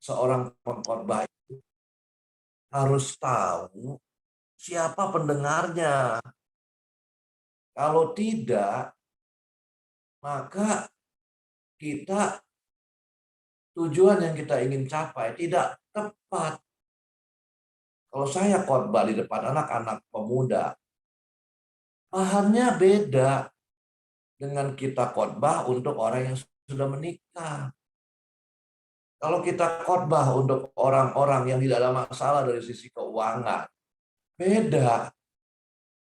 seorang pengkhotbah harus tahu siapa pendengarnya. Kalau tidak, maka kita tujuan yang kita ingin capai tidak tepat. Kalau saya khotbah di depan anak-anak pemuda, bahannya beda dengan kita khotbah untuk orang yang sudah menikah. Kalau kita khotbah untuk orang-orang yang tidak ada masalah dari sisi keuangan, beda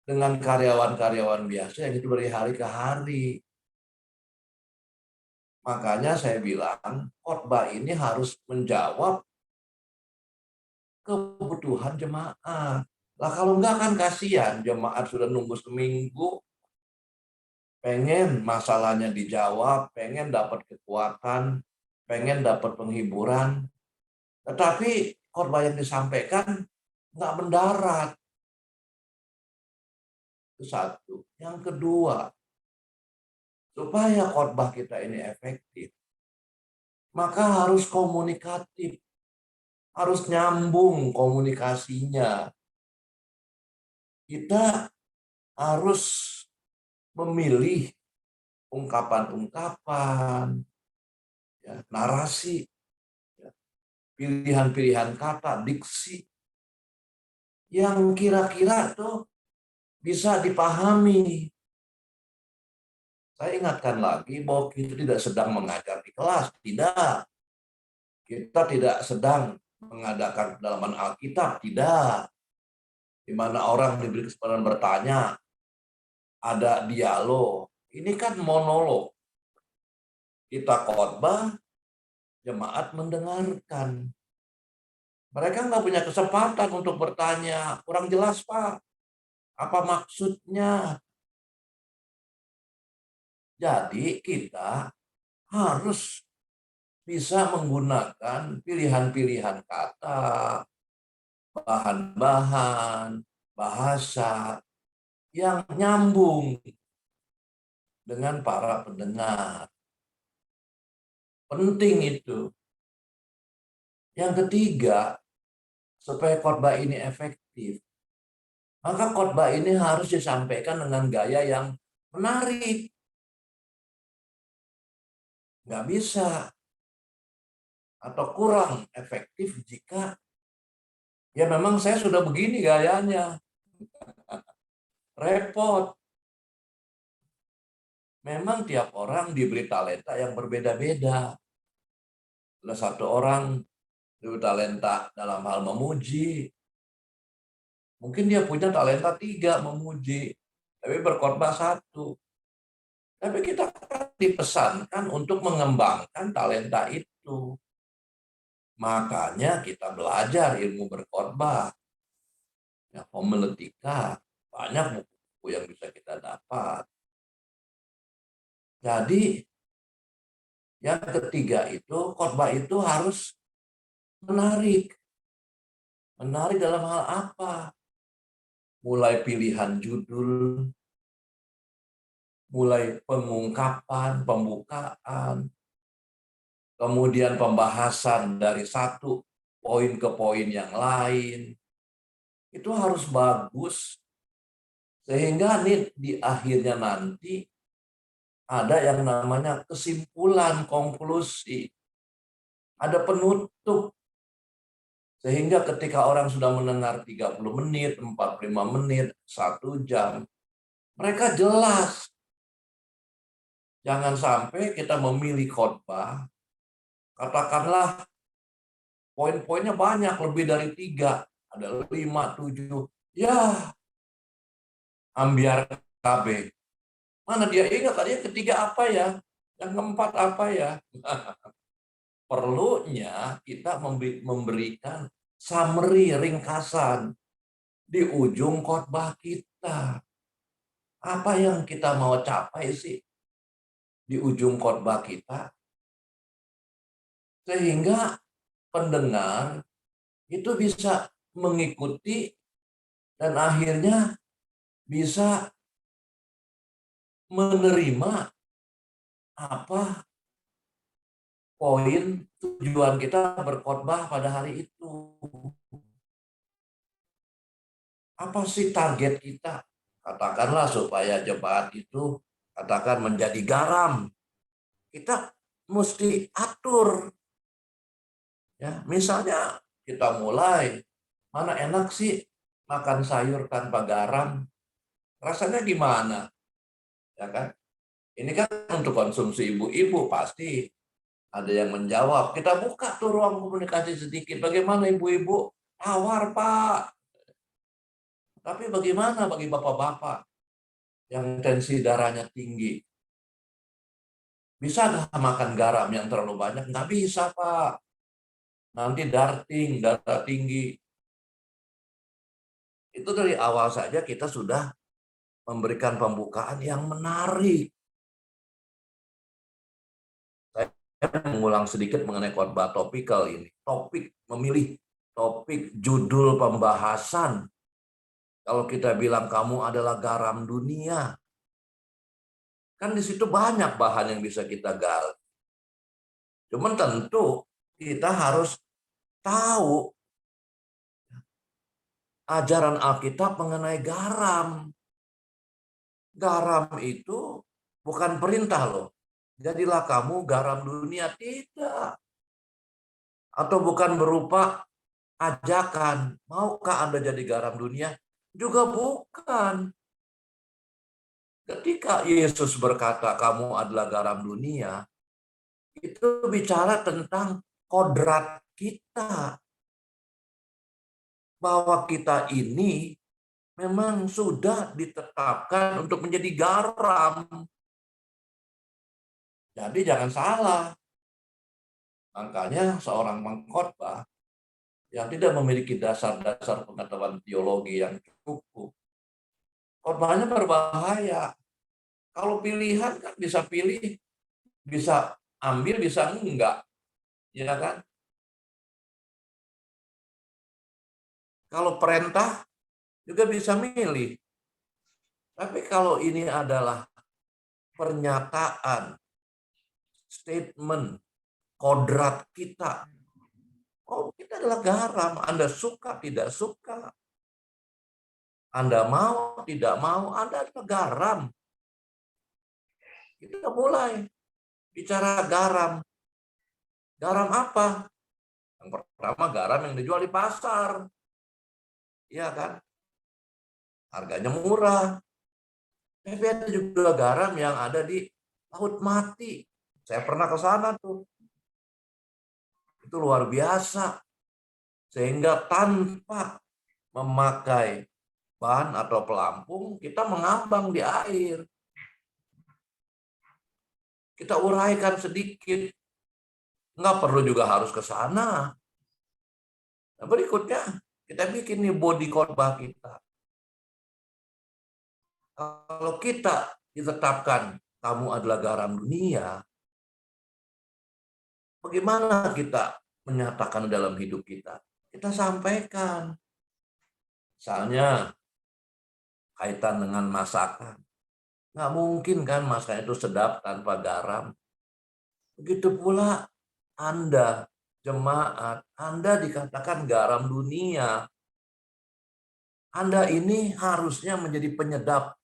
dengan karyawan-karyawan biasa yang itu dari hari ke hari. Makanya saya bilang khotbah ini harus menjawab kebutuhan jemaat. Lah kalau enggak kan kasihan, jemaat sudah nunggu seminggu, pengen masalahnya dijawab, pengen dapat kekuatan, pengen dapat penghiburan. Tetapi khotbah yang disampaikan nggak mendarat. Itu satu. Yang kedua, supaya khotbah kita ini efektif, maka harus komunikatif, harus nyambung komunikasinya. Kita harus memilih ungkapan-ungkapan, ya, narasi, ya, pilihan-pilihan kata, diksi yang kira-kira tuh bisa dipahami. Saya ingatkan lagi bahwa kita tidak sedang mengajar di kelas, tidak. Kita tidak sedang mengadakan pendalaman Alkitab, tidak. Di mana orang diberi kesempatan bertanya, ada dialog. Ini kan monolog. Kita khotbah, jemaat mendengarkan. Mereka nggak punya kesempatan untuk bertanya. Kurang jelas, Pak. Apa maksudnya? Jadi kita harus bisa menggunakan pilihan-pilihan kata, bahan-bahan, bahasa yang nyambung dengan para pendengar. Penting itu. Yang ketiga, supaya khotbah ini efektif, maka khotbah ini harus disampaikan dengan gaya yang menarik. Nggak bisa atau kurang efektif jika ya memang saya sudah begini gayanya. Repot. Memang tiap orang diberi talenta yang berbeda-beda. Ada satu orang diberi talenta dalam hal memuji. Mungkin dia punya talenta 3 memuji, tapi berkhotbah 1. Tapi kita dipesankan untuk mengembangkan talenta itu. Makanya kita belajar ilmu berkhotbah. Ya, homiletika, banyak buku yang bisa kita dapat. Jadi yang ketiga itu, khotbah itu harus menarik. Menarik dalam hal apa? Mulai pilihan judul, mulai pengungkapan, pembukaan, kemudian pembahasan dari satu poin ke poin yang lain. Itu harus bagus, sehingga nih di akhirnya nanti ada yang namanya kesimpulan, konklusi, ada penutup. Sehingga ketika orang sudah mendengar 30 menit, 45 menit, 1 jam, mereka jelas. Jangan sampai kita memilih khotbah, katakanlah poin-poinnya banyak, lebih dari 3, ada 5, 7. Ya, ambiar KB. Mana dia ingat tadi yang ketiga apa ya? Yang keempat apa ya? Perlunya kita memberikan summary, ringkasan di ujung khotbah kita. Apa yang kita mau capai sih di ujung khotbah kita? Sehingga pendengar itu bisa mengikuti dan akhirnya bisa menerima apa poin tujuan kita berkhotbah pada hari itu. Apa sih target kita? Katakanlah supaya jemaat itu katakan menjadi garam. Kita mesti atur. Ya, misalnya kita mulai, mana enak sih makan sayur tanpa garam? Rasanya gimana? Ya kan? Ini kan untuk konsumsi ibu-ibu pasti ada yang menjawab. Kita buka tuh ruang komunikasi sedikit. Bagaimana ibu-ibu? Tawar, Pak. Tapi bagaimana bagi bapak-bapak yang tensi darahnya tinggi? Bisa nggak makan garam yang terlalu banyak? Nggak bisa, Pak. Nanti darah tinggi. Itu dari awal saja kita sudah memberikan pembukaan yang menarik. Saya mengulang sedikit mengenai khotbah topikal ini. Memilih topik judul pembahasan. Kalau kita bilang kamu adalah garam dunia, kan di situ banyak bahan yang bisa kita gali. Cuman tentu kita harus tahu ajaran Alkitab mengenai garam. Garam itu bukan perintah loh. Jadilah kamu garam dunia, tidak. Atau bukan berupa ajakan, maukah Anda jadi garam dunia? Juga bukan. Ketika Yesus berkata kamu adalah garam dunia, itu bicara tentang kodrat kita. Bahwa kita ini memang sudah ditetapkan untuk menjadi garam. Jadi jangan salah. Makanya seorang pengkhotbah yang tidak memiliki dasar-dasar pengetahuan teologi yang cukup, khotbahnya berbahaya. Kalau pilihan kan bisa pilih, bisa ambil, bisa enggak, ya kan? Kalau perintah juga bisa milih. Tapi kalau ini adalah pernyataan, statement, kodrat kita. Oh, kita adalah garam. Anda suka, tidak suka. Anda mau, tidak mau, Anda adalah garam. Kita mulai bicara garam. Garam apa? Yang pertama garam yang dijual di pasar. Iya kan? Harganya murah. Tapi ada juga garam yang ada di Laut Mati. Saya pernah ke sana tuh. Itu luar biasa. Sehingga tanpa memakai ban atau pelampung, kita mengambang di air. Kita uraikan sedikit. Nggak perlu juga harus ke sana. Nah, berikutnya, kita bikin nih body khotbah kita. Kalau kita ditetapkan, kamu adalah garam dunia, bagaimana kita menyatakan dalam hidup kita? Kita sampaikan. Misalnya, kaitan dengan masakan. Nggak mungkin kan masakan itu sedap tanpa garam. Begitu pula Anda, jemaat, Anda dikatakan garam dunia. Anda ini harusnya menjadi penyedap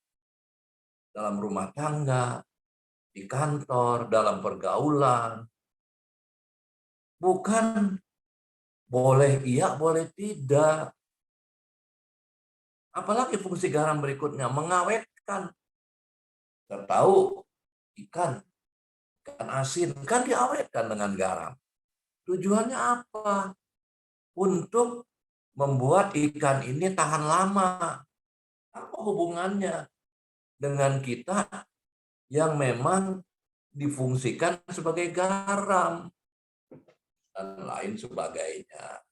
dalam rumah tangga, di kantor, dalam pergaulan. Bukan boleh iya, boleh tidak. Apalagi fungsi garam berikutnya, mengawetkan. Kita tahu ikan asin kan diawetkan dengan garam. Tujuannya apa? Untuk membuat ikan ini tahan lama. Apa hubungannya dengan kita yang memang difungsikan sebagai garam dan lain sebagainya.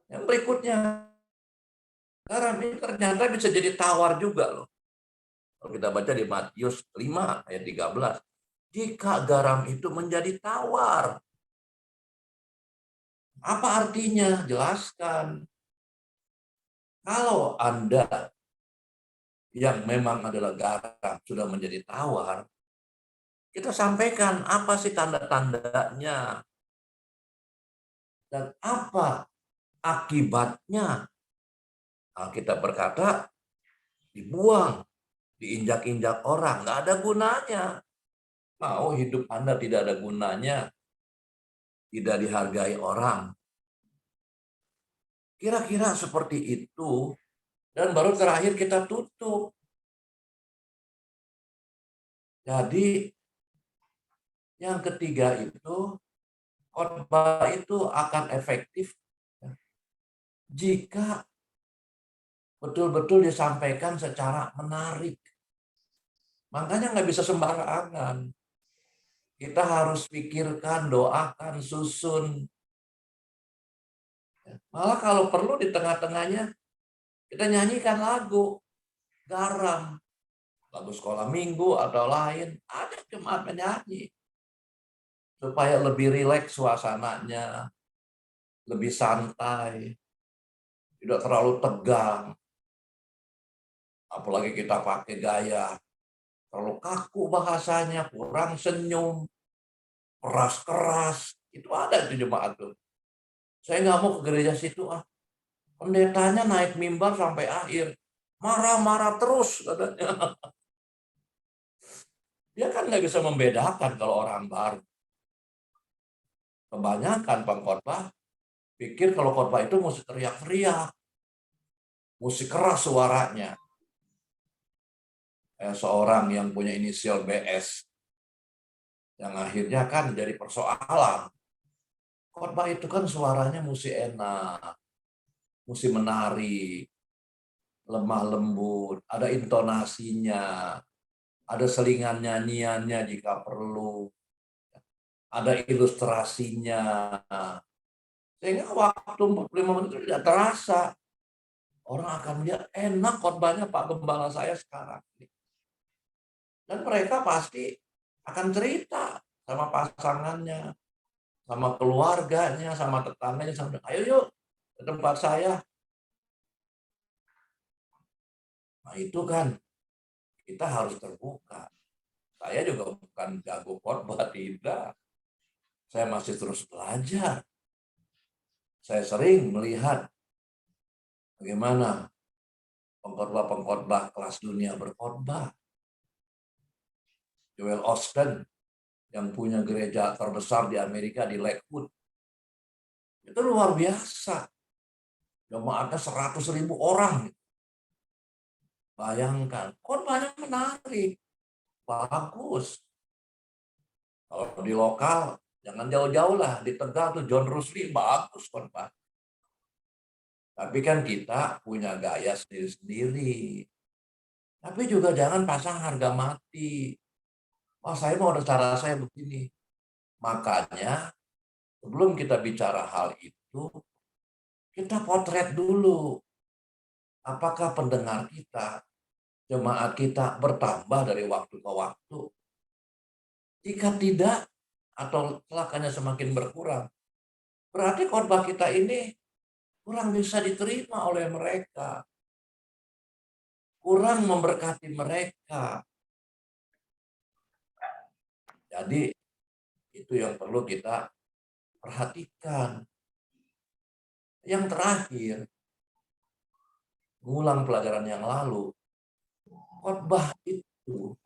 Yang berikutnya, garam ini ternyata bisa jadi tawar juga loh. Kalau kita baca di Matius 5 ayat 13, jika garam itu menjadi tawar, apa artinya? Jelaskan. Kalau Anda yang memang adalah garam sudah menjadi tawar, Kita sampaikan apa sih tanda-tandanya dan apa akibatnya. Nah, kita berkata dibuang, diinjak-injak orang, nggak ada gunanya. Mau hidup Anda tidak ada gunanya, tidak dihargai orang. Kira-kira seperti itu. Dan baru terakhir kita tutup. Jadi yang ketiga itu, khotbah itu akan efektif jika betul-betul disampaikan secara menarik. Makanya nggak bisa sembarangan. Kita harus pikirkan, doakan, susun. Malah kalau perlu di tengah-tengahnya kita nyanyikan lagu, garam, lagu sekolah minggu atau lain. Ada jemaat menyanyi. Supaya lebih rileks suasananya, lebih santai, tidak terlalu tegang. Apalagi kita pakai gaya terlalu kaku bahasanya, kurang senyum, keras-keras. Itu ada itu jemaat tuh. Saya nggak mau ke gereja situ, pendetanya naik mimbar sampai akhir. Marah-marah terus katanya. Dia kan nggak bisa membedakan kalau orang baru. Kebanyakan pengkhotbah pikir kalau khotbah itu mesti teriak-teriak, mesti keras suaranya. Seorang yang punya inisial BS, yang akhirnya kan jadi persoalan. Khotbah itu kan suaranya mesti enak, mesti menarik, lemah lembut, ada intonasinya, ada selingan nyanyiannya jika perlu, ada ilustrasinya. Sehingga waktu 45 menit itu tidak terasa. Orang akan melihat enak khotbahnya Pak Gembala saya sekarang. Dan mereka pasti akan cerita sama pasangannya, sama keluarganya, sama tetangganya, sama ayo yuk ke tempat saya. Nah itu kan kita harus terbuka. Saya juga bukan jago khotbah, tidak. Saya masih terus belajar. Saya sering melihat bagaimana pengkhotbah-pengkhotbah kelas dunia berkhotbah. Joel Osteen yang punya gereja terbesar di Amerika di Lakewood. Itu luar biasa. Jemaatnya 100.000 orang. Bayangkan, khotbahnya menarik, bagus. Kalau di lokal, jangan jauh-jauh lah. Di Tegal tuh John Rusli, bagus khotbah. Tapi kan kita punya gaya sendiri-sendiri. Tapi juga jangan pasang harga mati. Saya mau ada cara saya begini. Makanya sebelum kita bicara hal itu, kita potret dulu. Apakah pendengar kita, jemaat kita bertambah dari waktu ke waktu? Jika tidak, atau celakanya semakin berkurang, berarti khotbah kita ini kurang bisa diterima oleh mereka. Kurang memberkati mereka. Jadi, itu yang perlu kita perhatikan. Yang terakhir, mengulang pelajaran yang lalu, khotbah itu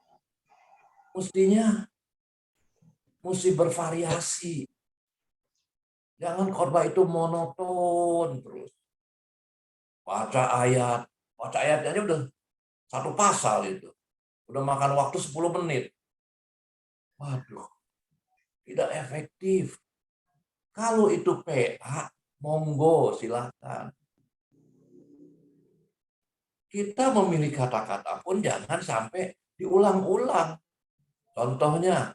mesti bervariasi. Jangan khotbah itu monoton terus. Baca ayatnya udah satu pasal itu. Udah makan waktu 10 menit. Waduh, tidak efektif. Kalau itu PA, monggo silakan. Kita memilih kata-kata pun jangan sampai diulang-ulang. Contohnya,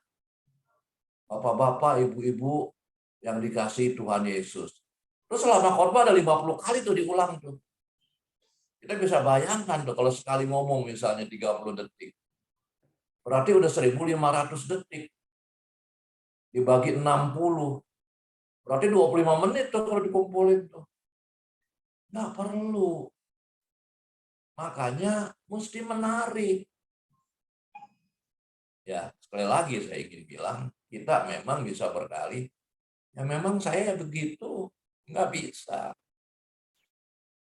bapak-bapak, ibu-ibu yang dikasih Tuhan Yesus. Terus selama khotbah ada 50 kali tuh diulang tuh. Kita bisa bayangkan tuh kalau sekali ngomong misalnya 30 detik. Berarti udah 1.500 detik. Dibagi 60. Berarti 25 menit tuh kalau dikumpulin tuh. Nggak perlu. Makanya mesti menarik. Ya, sekali lagi saya ingin bilang, kita memang bisa berdalih, ya memang saya begitu, nggak bisa.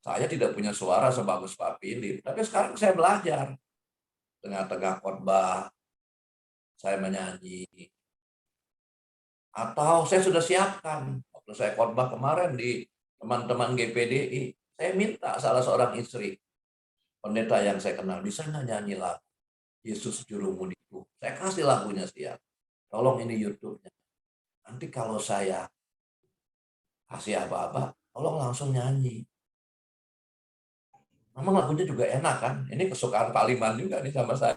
Saya tidak punya suara sebagus Pak Philip, tapi sekarang saya belajar. Tengah-tengah khotbah, saya menyanyi. Atau saya sudah siapkan, waktu saya khotbah kemarin di teman-teman GPDI, saya minta salah seorang istri, pendeta yang saya kenal, bisa nggak nyanyi lagu Yesus Juru Mudiku. Saya kasih lagunya siap. Tolong ini YouTube-nya. Nanti kalau saya kasih apa-apa, tolong langsung nyanyi. Memang lagunya juga enak kan. Ini kesukaan Pak Liman juga nih sama saya.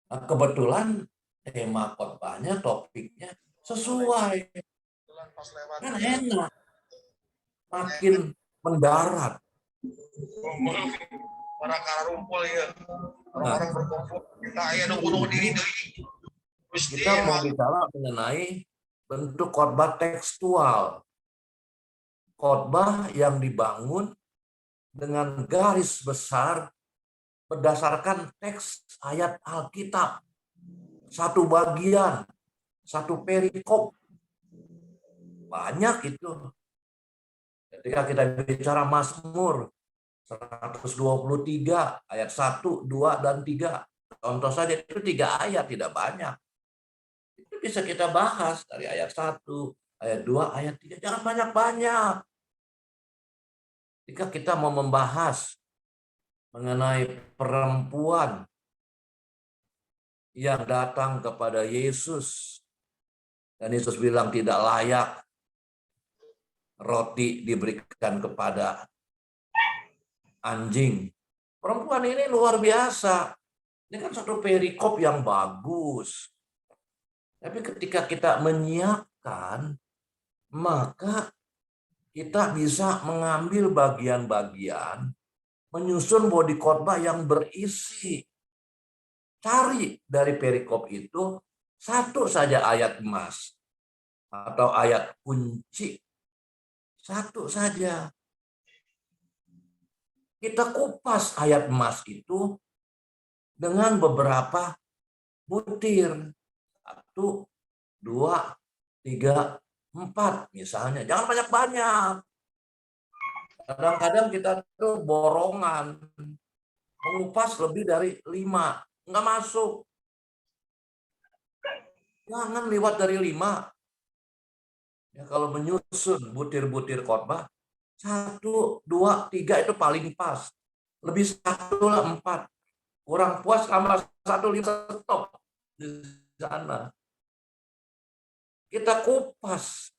Nah, kebetulan tema khotbahnya, topiknya sesuai. Kan enak. Makin mendarat. Orang rumpul ya. Orang-orang berkumpul. Kita mau bicara mengenai bentuk khotbah tekstual. Khotbah yang dibangun dengan garis besar berdasarkan teks ayat Alkitab. Satu bagian, satu perikop. Banyak itu. Ketika kita bicara Mazmur 123 ayat 1, 2, dan 3. Contoh saja itu 3 ayat, tidak banyak. Itu bisa kita bahas dari ayat 1, ayat 2, ayat 3. Jangan banyak-banyak. Jika kita mau membahas mengenai perempuan yang datang kepada Yesus, dan Yesus bilang tidak layak roti diberikan kepada anjing. Perempuan ini luar biasa. Ini kan satu perikop yang bagus. Tapi ketika kita menyiapkan, maka kita bisa mengambil bagian-bagian, menyusun bodi khotbah yang berisi. Cari dari perikop itu satu saja ayat emas atau ayat kunci. Satu saja. Kita kupas ayat emas itu dengan beberapa butir. 1, 2, 3, 4 misalnya. Jangan banyak-banyak. Kadang-kadang kita tuh borongan. Mengupas lebih dari 5. Nggak masuk. Jangan lewat dari 5. Ya, kalau menyusun butir-butir khotbah, 1, 2, 3 itu paling pas. Lebih 1 lah 4. Kurang puas tambah 1, 5, stop di sana. Kita kupas.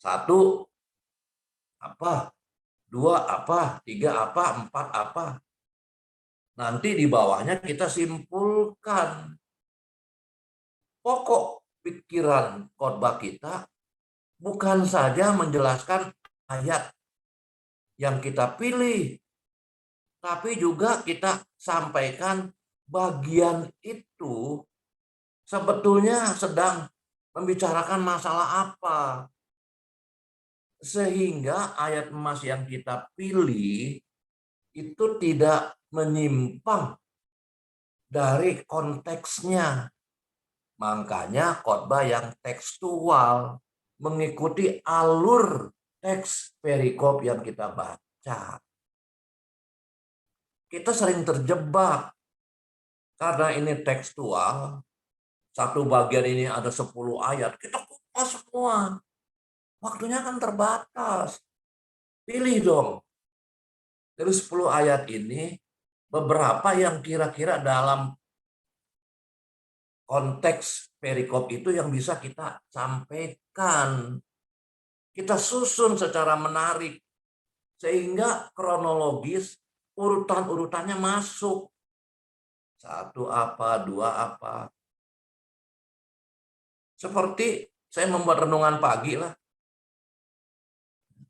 1 apa, 2 apa, 3 apa, 4 apa. Nanti di bawahnya kita simpulkan. Pokok pikiran khotbah kita bukan saja menjelaskan ayat yang kita pilih, tapi juga kita sampaikan bagian itu sebetulnya sedang membicarakan masalah apa. Sehingga ayat emas yang kita pilih itu tidak menyimpang dari konteksnya. Makanya khotbah yang tekstual mengikuti alur teks perikop yang kita baca. Kita sering terjebak karena ini tekstual. Satu bagian ini ada 10 ayat, kita kupas semua. Waktunya kan terbatas. Pilih dong. Dari 10 ayat ini, beberapa yang kira-kira dalam konteks perikop itu yang bisa kita sampaikan. Kita susun secara menarik. Sehingga kronologis urutan-urutannya masuk. 1 apa, 2 apa. Seperti saya membuat renungan pagi lah.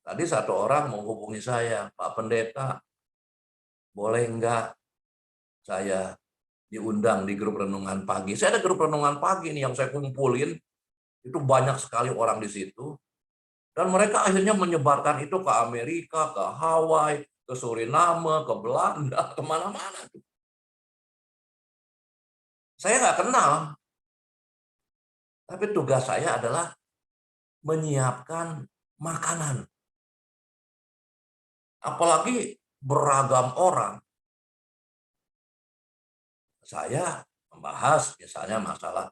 Tadi satu orang menghubungi saya, Pak Pendeta, boleh enggak saya diundang di grup renungan pagi? Saya ada grup renungan pagi nih yang saya kumpulin, itu banyak sekali orang di situ. Dan mereka akhirnya menyebarkan itu ke Amerika, ke Hawaii, ke Suriname, ke Belanda, kemana-mana. Saya nggak kenal, tapi tugas saya adalah menyiapkan makanan. Apalagi beragam orang. Saya membahas misalnya masalah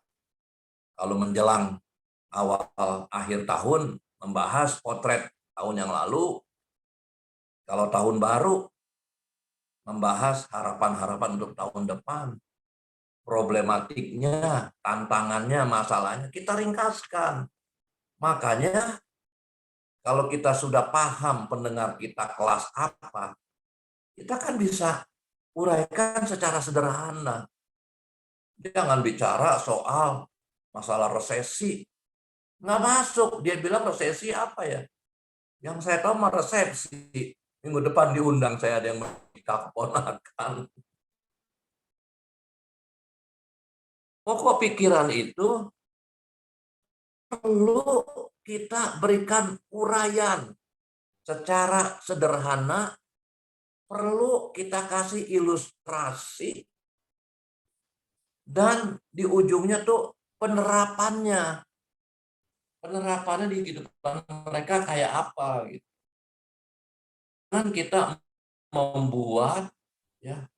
kalau menjelang awal akhir tahun, membahas potret tahun yang lalu, kalau tahun baru membahas harapan-harapan untuk tahun depan, problematiknya, tantangannya, masalahnya, kita ringkaskan. Makanya kalau kita sudah paham pendengar kita kelas apa, kita kan bisa uraikan secara sederhana. Jangan bicara soal masalah resesi. Nggak masuk. Dia bilang resesi apa ya? Yang saya tahu mah resepsi. Minggu depan diundang, saya ada yang menikah keponakan. Pokok pikiran itu perlu kita berikan uraian secara sederhana, perlu kita kasih ilustrasi, dan di ujungnya tuh penerapannya. Penerapannya di kehidupan mereka kayak apa gitu. Kan kita membuat ya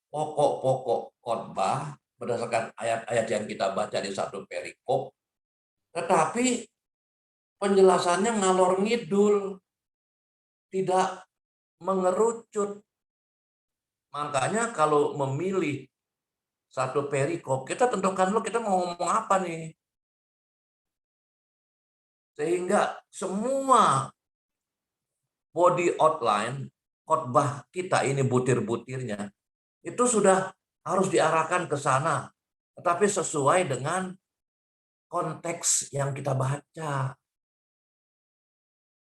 pokok-pokok khotbah berdasarkan ayat-ayat yang kita baca di satu perikop, tetapi penjelasannya ngalor ngidul, tidak mengerucut. Makanya kalau memilih satu perikop, kita tentukan dulu kita mau ngomong apa nih. Sehingga semua body outline khotbah kita ini, butir-butirnya itu sudah harus diarahkan ke sana, tetapi sesuai dengan konteks yang kita baca.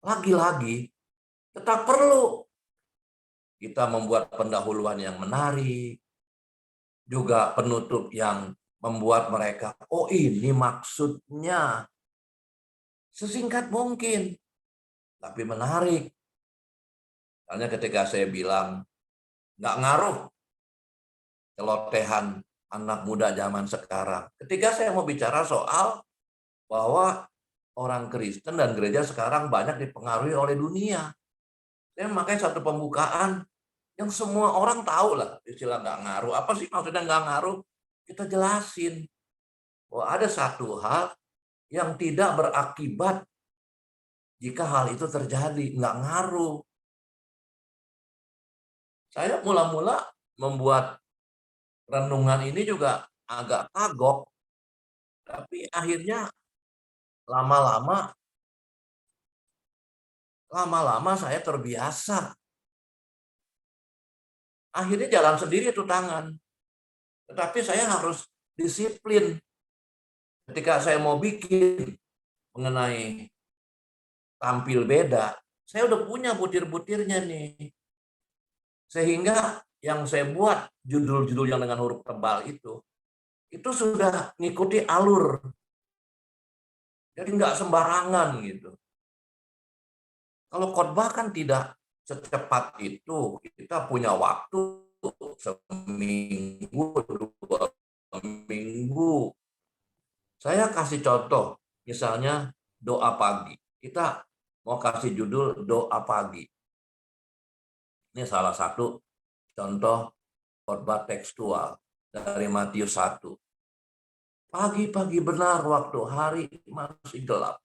Lagi-lagi tetap perlu kita membuat pendahuluan yang menarik, juga penutup yang membuat mereka, oh ini maksudnya, sesingkat mungkin, tapi menarik. Misalnya ketika saya bilang, nggak ngaruh celotehan anak muda zaman sekarang. Ketika saya mau bicara soal bahwa orang Kristen dan gereja sekarang banyak dipengaruhi oleh dunia. Saya makanya satu pembukaan yang semua orang tahu lah istilah nggak ngaruh. Apa sih maksudnya nggak ngaruh? Kita jelasin bahwa ada satu hal yang tidak berakibat jika hal itu terjadi, nggak ngaruh. Saya mula-mula membuat renungan ini juga agak kagok, tapi akhirnya lama-lama saya terbiasa. Akhirnya jalan sendiri itu tangan. Tetapi saya harus disiplin. Ketika saya mau bikin mengenai tampil beda, saya udah punya butir-butirnya nih. Sehingga yang saya buat judul-judul yang dengan huruf tebal itu sudah ngikuti alur. Jadi nggak sembarangan gitu. Kalau khotbah kan tidak secepat itu. Kita punya waktu seminggu, 2 minggu. Saya kasih contoh, misalnya doa pagi. Kita mau kasih judul doa pagi. Ini salah satu contoh khotbah tekstual dari Matius 1. Pagi-pagi benar waktu hari masih gelap,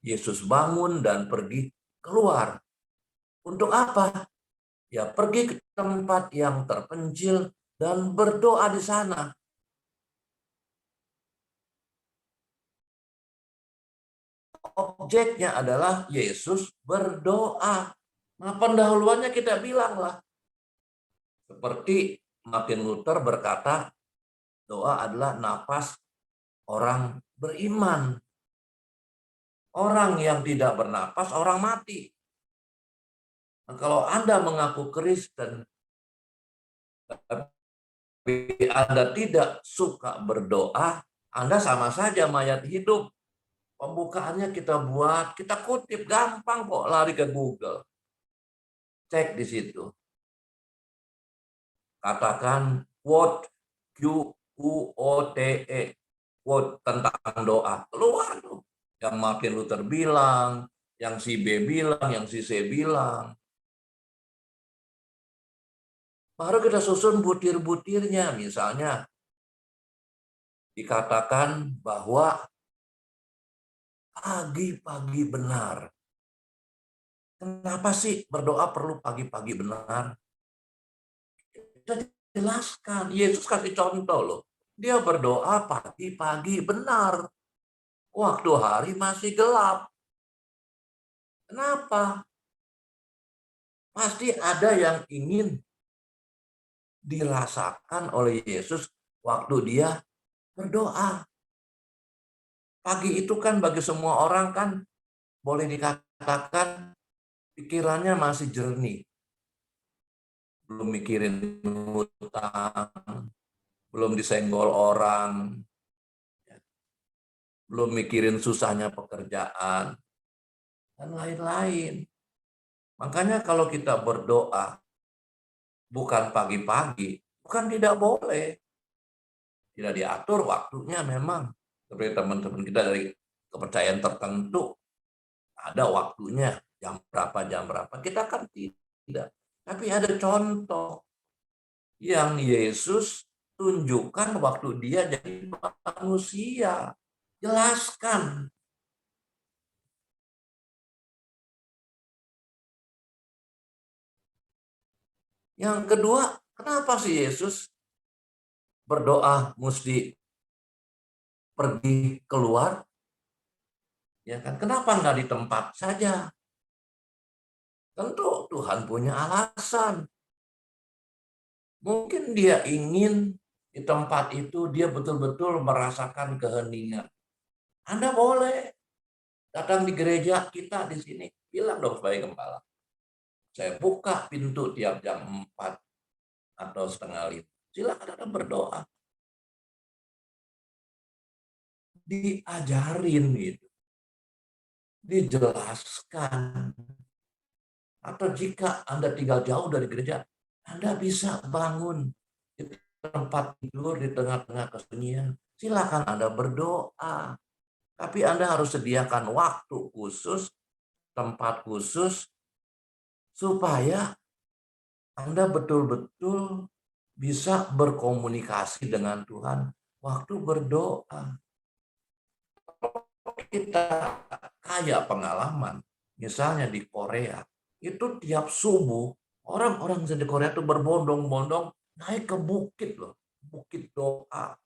Yesus bangun dan pergi keluar. Untuk apa? Ya pergi ke tempat yang terpencil dan berdoa di sana. Objeknya adalah Yesus berdoa. Nah, pendahuluannya kita bilang lah. Seperti Martin Luther berkata, doa adalah napas orang beriman. Orang yang tidak bernapas, orang mati. Nah, kalau Anda mengaku Kristen, tapi Anda tidak suka berdoa, Anda sama saja mayat hidup. Pembukaannya kita buat, kita kutip, gampang kok, lari ke Google. Cek di situ. Katakan what you QOTE, quote tentang doa. Keluar tuh. Yang Martin Luther bilang, yang si B bilang, yang si C bilang. Baru kita susun butir-butirnya. Misalnya, dikatakan bahwa pagi-pagi benar. Kenapa sih berdoa perlu pagi-pagi benar? Kita jelaskan. Yesus kasih contoh loh. Dia berdoa pagi-pagi benar. Waktu hari masih gelap. Kenapa? Pasti ada yang ingin dirasakan oleh Yesus waktu dia berdoa. Pagi itu kan bagi semua orang kan boleh dikatakan pikirannya masih jernih. Belum mikirin hutang, belum disenggol orang, belum mikirin susahnya pekerjaan, dan lain-lain. Makanya kalau kita berdoa bukan pagi-pagi, bukan tidak boleh. Tidak diatur waktunya memang. Seperti teman-teman kita dari kepercayaan tertentu, ada waktunya, jam berapa. Kita kan tidak. Tapi ada contoh yang Yesus tunjukkan waktu dia jadi manusia. Jelaskan. Yang kedua, kenapa sih Yesus berdoa mesti pergi keluar? Ya kan? Kenapa nggak di tempat saja? Tentu Tuhan punya alasan. Mungkin dia ingin di tempat itu dia betul-betul merasakan keheningan. Anda boleh datang di gereja kita di sini. Bilang dong sebagai gembala. Saya buka pintu tiap jam 4 atau setengah 5. Silakan Anda berdoa. Diajarin gitu. Dijelaskan. Atau jika Anda tinggal jauh dari gereja, Anda bisa bangun di tempat tidur di tengah-tengah kesunyian. Silakan Anda berdoa. Tapi Anda harus sediakan waktu khusus, tempat khusus, supaya Anda betul-betul bisa berkomunikasi dengan Tuhan waktu berdoa. Kita kaya pengalaman, misalnya di Korea, itu tiap subuh, orang-orang di Korea itu berbondong-bondong naik ke bukit loh, bukit doa.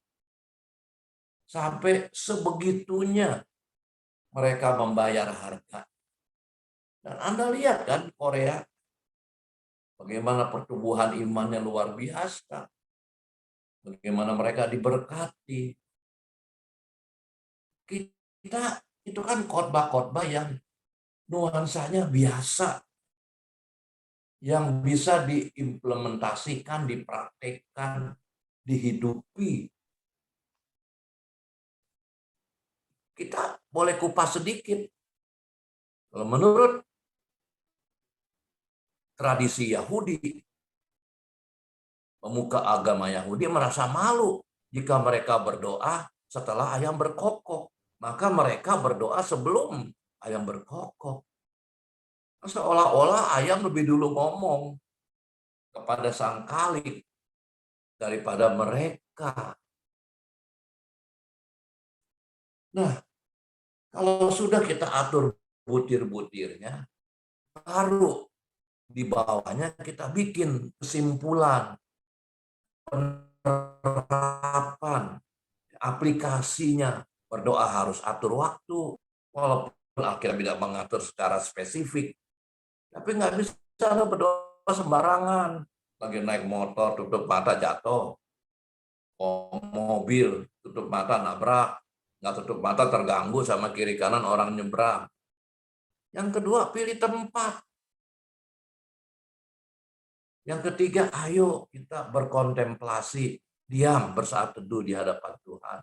Sampai sebegitunya mereka membayar harga. Dan Anda lihat kan Korea, bagaimana pertumbuhan imannya luar biasa. Bagaimana mereka diberkati. Kita itu kan khotbah-khotbah yang nuansanya biasa. Yang bisa diimplementasikan, dipraktekkan, dihidupi. Kita boleh kupas sedikit. Kalau menurut tradisi Yahudi, pemuka agama Yahudi merasa malu jika mereka berdoa setelah ayam berkokok. Maka mereka berdoa sebelum ayam berkokok. Seolah-olah ayam lebih dulu ngomong kepada sang khalik daripada mereka. Nah, kalau sudah kita atur butir-butirnya, baru di bawahnya kita bikin kesimpulan, penerapan, aplikasinya. Berdoa harus atur waktu, walaupun akhirnya tidak mengatur secara spesifik. Tapi nggak bisa berdoa sembarangan. Lagi naik motor, tutup mata jatuh. Mobil, tutup mata nabrak. Nggak tutup mata terganggu sama kiri kanan orang nyebrang. Yang kedua, pilih tempat. Yang ketiga, ayo kita berkontemplasi, diam bersaat teduh di hadapan Tuhan.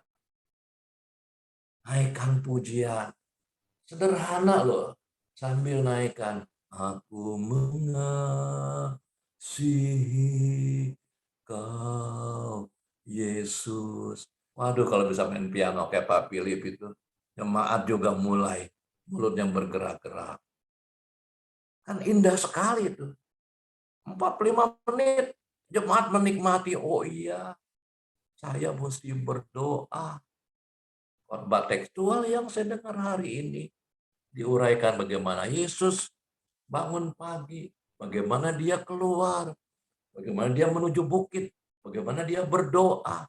Naikkan pujian. Sederhana loh. Sambil naikkan, aku mengasihi kau Yesus. Waduh, kalau bisa main piano kayak Pak Philip itu, jemaat juga mulai mulutnya bergerak-gerak. Kan indah sekali itu. 45 menit jemaat menikmati. Oh iya, saya mesti berdoa. Khotbah tekstual yang saya dengar hari ini diuraikan bagaimana Yesus bangun pagi, bagaimana dia keluar, bagaimana dia menuju bukit, bagaimana dia berdoa.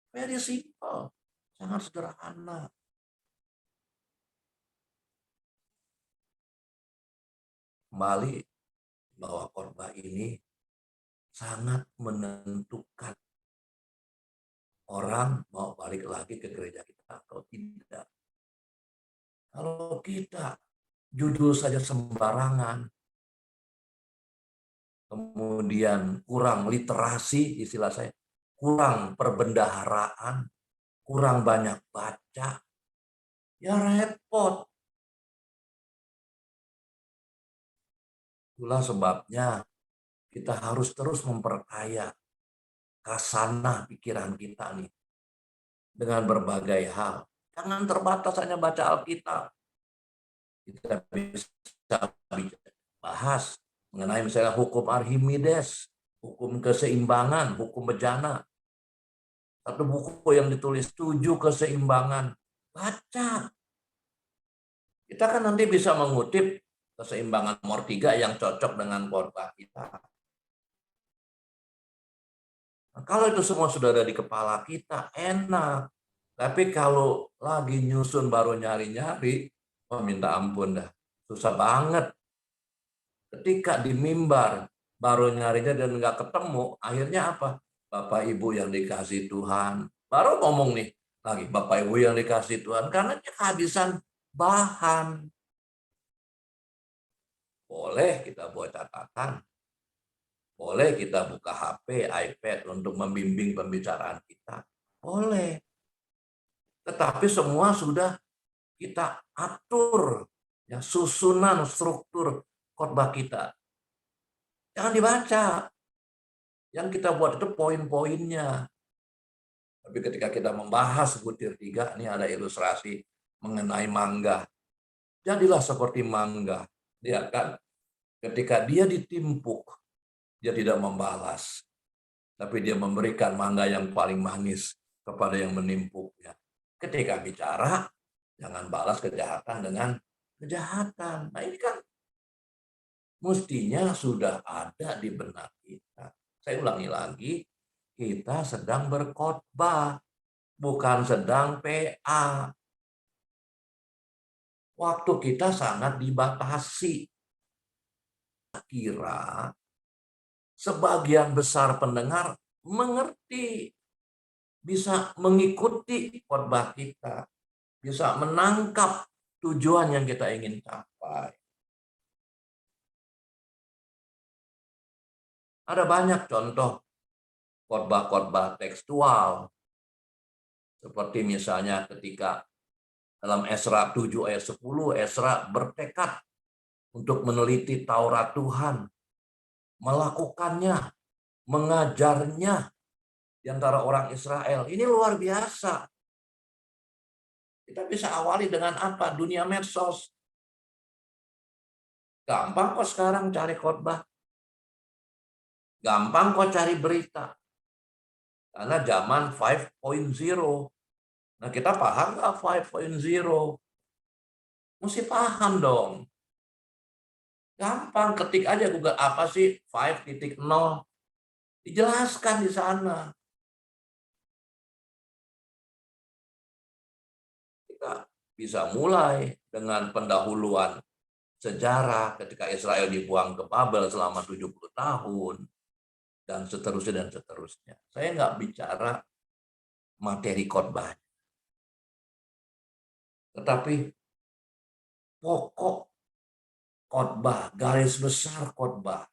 Very simple, sangat sederhana. Kembali bahwa khotbah ini sangat menentukan orang mau balik lagi ke gereja kita atau tidak. Kalau kita judul saja sembarangan, kemudian kurang literasi, istilah saya, kurang perbendaharaan, kurang banyak baca, ya repot. Itulah sebabnya kita harus terus memperkaya kasana pikiran kita nih dengan berbagai hal. Jangan terbatas hanya baca Alkitab. Kita bisa bahas mengenai misalnya hukum Archimedes, hukum keseimbangan, hukum bejana. Satu buku yang ditulis 7 keseimbangan. Baca. Kita kan nanti bisa mengutip keseimbangan nomor 3 yang cocok dengan khotbah kita. Nah, kalau itu semua sudah ada di kepala kita, enak. Tapi kalau lagi nyusun baru nyari-nyari, oh minta ampun dah. Susah banget. Ketika di mimbar, baru nyarinya dan nggak ketemu, akhirnya apa? Bapak Ibu yang dikasih Tuhan. Baru ngomong nih, lagi Bapak Ibu yang dikasih Tuhan. Karena kehabisan bahan. Boleh kita buat catatan. Boleh kita buka HP, iPad untuk membimbing pembicaraan kita. Boleh. Tetapi semua sudah kita atur. Ya, susunan struktur khotbah kita. Jangan dibaca. Yang kita buat itu poin-poinnya. Tapi ketika kita membahas butir 3, ini ada ilustrasi mengenai mangga. Jadilah seperti mangga. Dia kan ketika dia ditimpuk, dia tidak membalas. Tapi dia memberikan mangga yang paling manis kepada yang menimpuknya. Ketika bicara, jangan balas kejahatan dengan kejahatan. Nah ini kan mestinya sudah ada di benak kita. Saya ulangi lagi, kita sedang berkhotbah, bukan sedang PA. Waktu kita sangat dibatasi. Kira sebagian besar pendengar mengerti, bisa mengikuti khotbah kita, bisa menangkap tujuan yang kita ingin capai. Ada banyak contoh khotbah-khotbah tekstual. Seperti misalnya ketika dalam Esra 7 ayat 10, Esra bertekad untuk meneliti Taurat Tuhan, melakukannya, mengajarnya di antara orang Israel. Ini luar biasa. Kita bisa awali dengan apa? Dunia medsos. Gampang kok sekarang cari khotbah. Gampang kok cari berita. Karena zaman 5.0. Nah kita paham nggak 5.0? Mesti paham dong. Gampang, ketik aja Google apa sih 5.0. Dijelaskan di sana. Kita bisa mulai dengan pendahuluan sejarah ketika Israel dibuang ke Babel selama 70 tahun. Dan seterusnya dan seterusnya. Saya nggak bicara materi khotbah. Tetapi pokok khotbah, garis besar khotbah,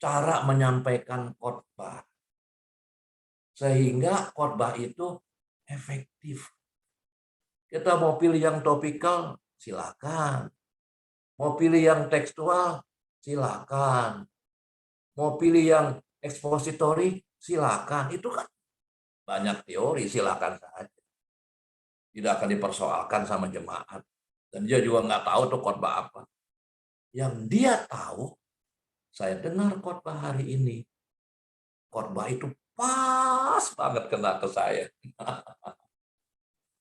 cara menyampaikan khotbah. Sehingga khotbah itu efektif. Kita mau pilih yang topikal, silakan. Mau pilih yang tekstual, silakan. Mau pilih yang ekspositori, silakan. Itu kan banyak teori, silakan saja. Tidak akan dipersoalkan sama jemaat. Dan dia juga nggak tahu tuh khotbah apa. Yang dia tahu, saya dengar khotbah hari ini. Khotbah itu pas banget kena ke saya.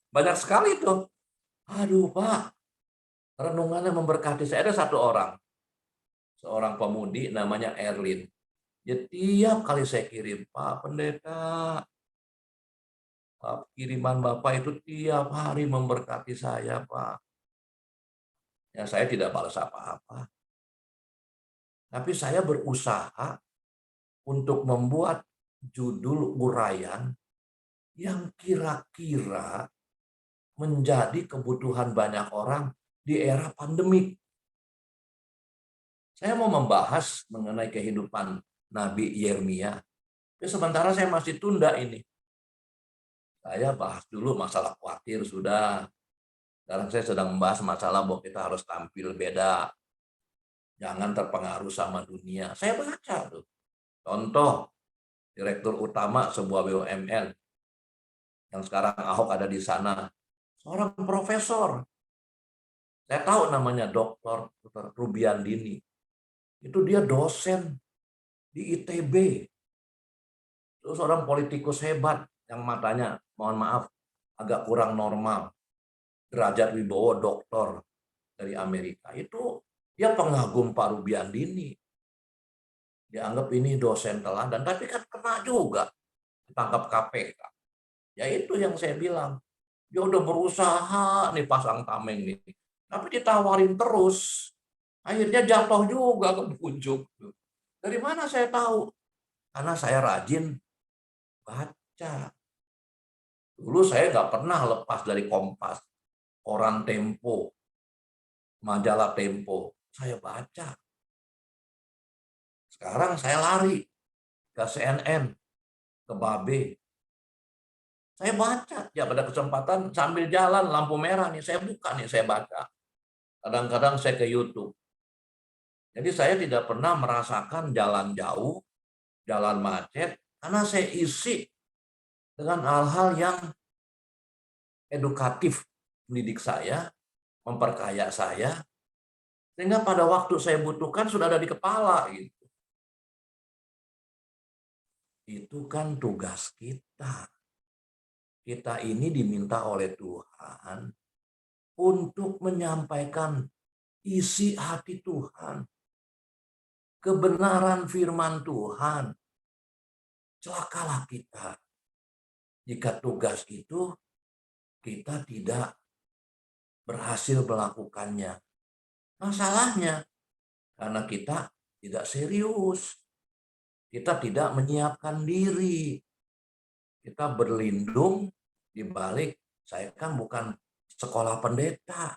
Banyak sekali tuh. Aduh Pak, renungannya memberkati saya. Ada satu orang, seorang pemudi namanya Erlin. Ya, tiap kali saya kirim, Pak Pendeta, kiriman Bapak itu tiap hari memberkati saya, Pak. Ya, saya tidak balas apa-apa. Tapi saya berusaha untuk membuat judul uraian yang kira-kira menjadi kebutuhan banyak orang di era pandemik. Saya mau membahas mengenai kehidupan Nabi Yeremia. Ya, sementara saya masih tunda ini. Saya bahas dulu masalah khawatir sudah. Sekarang saya sedang membahas masalah bahwa kita harus tampil beda. Jangan terpengaruh sama dunia. Saya baca tuh. Contoh, direktur utama sebuah BUMN yang sekarang Ahok ada di sana. Seorang profesor. Saya tahu namanya Dr. Rubiandini. Itu dia dosen di ITB. Itu seorang politikus hebat yang matanya, mohon maaf, agak kurang normal. Derajat Wibowo doktor dari Amerika. Itu dia pengagum Pak Rubiandini. Dianggap ini dosen teladan, tapi kan kena juga ditangkap KPK. Ya itu yang saya bilang. Dia udah berusaha nih pasang tameng nih. Tapi ditawarin terus. Akhirnya jatuh juga ke pucuk. Dari mana saya tahu? Karena saya rajin baca. Dulu saya nggak pernah lepas dari Kompas, koran Tempo, majalah Tempo. Saya baca. Sekarang saya lari ke CNN, ke Babe. Saya baca, ya pada kesempatan sambil jalan lampu merah nih, saya buka nih, saya baca. Kadang-kadang saya ke YouTube. Jadi saya tidak pernah merasakan jalan jauh, jalan macet, karena saya isi dengan hal-hal yang edukatif, mendidik saya, memperkaya saya, sehingga pada waktu saya butuhkan sudah ada di kepala. Gitu. Itu kan tugas kita. Kita ini diminta oleh Tuhan untuk menyampaikan isi hati Tuhan, kebenaran firman Tuhan. Celakalah kita jika tugas itu kita tidak berhasil melakukannya. Masalahnya karena kita tidak serius, kita tidak menyiapkan diri, kita berlindung di balik saya kan bukan sekolah pendeta.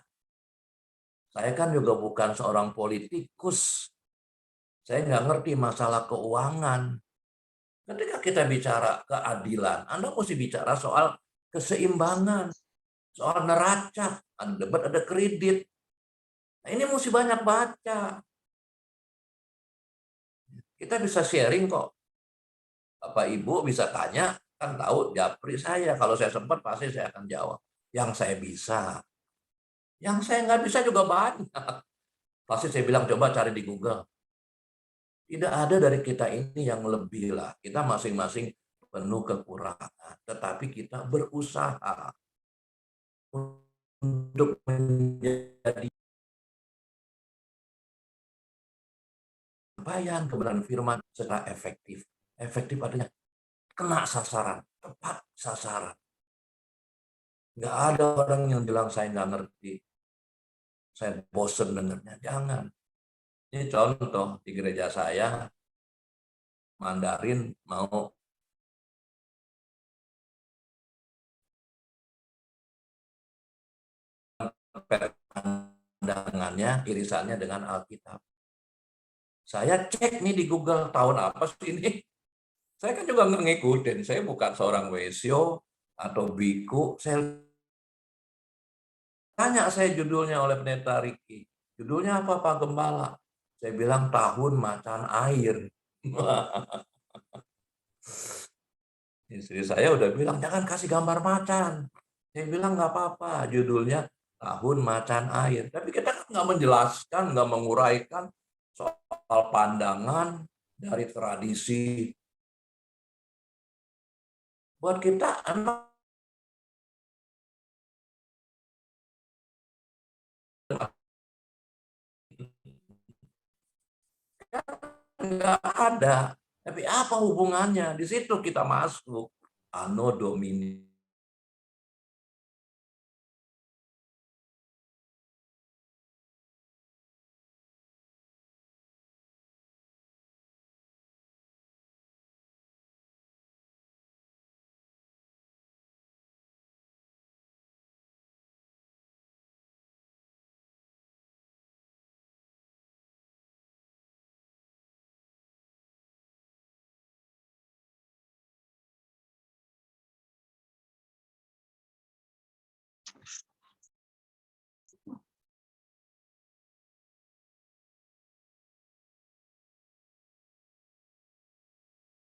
Saya kan juga bukan seorang politikus. Saya nggak ngerti masalah keuangan. Ketika kita bicara keadilan, Anda mesti bicara soal keseimbangan, soal neraca, ada debat, ada kredit. Nah, ini mesti banyak baca. Kita bisa sharing kok. Bapak Ibu bisa tanya, kan tahu japri saya. Kalau saya sempat pasti saya akan jawab. Yang saya bisa. Yang saya nggak bisa juga banyak. Pasti saya bilang coba cari di Google. Tidak ada dari kita ini yang lebih lah. Kita masing-masing penuh kekurangan. Tetapi kita berusaha untuk menjadi penyampaian kebenaran firman secara efektif. Efektif artinya kena sasaran, tepat sasaran. Nggak ada orang yang bilang saya nggak ngerti. Saya bosen dengarnya. Jangan. Ini contoh di gereja saya, Mandarin mau pandangannya, irisannya dengan Alkitab. Saya cek nih di Google tahun apa sih ini. Saya kan juga nggak ngikutin. Saya bukan seorang wesyo atau biku. Saya tanya saya judulnya oleh pendeta Riki. Judulnya apa Pak Gembala? Saya bilang tahun macan air. Istri saya udah bilang, jangan kasih gambar macan. Saya bilang nggak apa-apa, judulnya Tahun Macan Air. Tapi kita kan nggak menjelaskan, nggak menguraikan soal pandangan dari tradisi. Buat kita emang nggak ada. Tapi apa hubungannya? Di situ kita masuk. Anno Domini.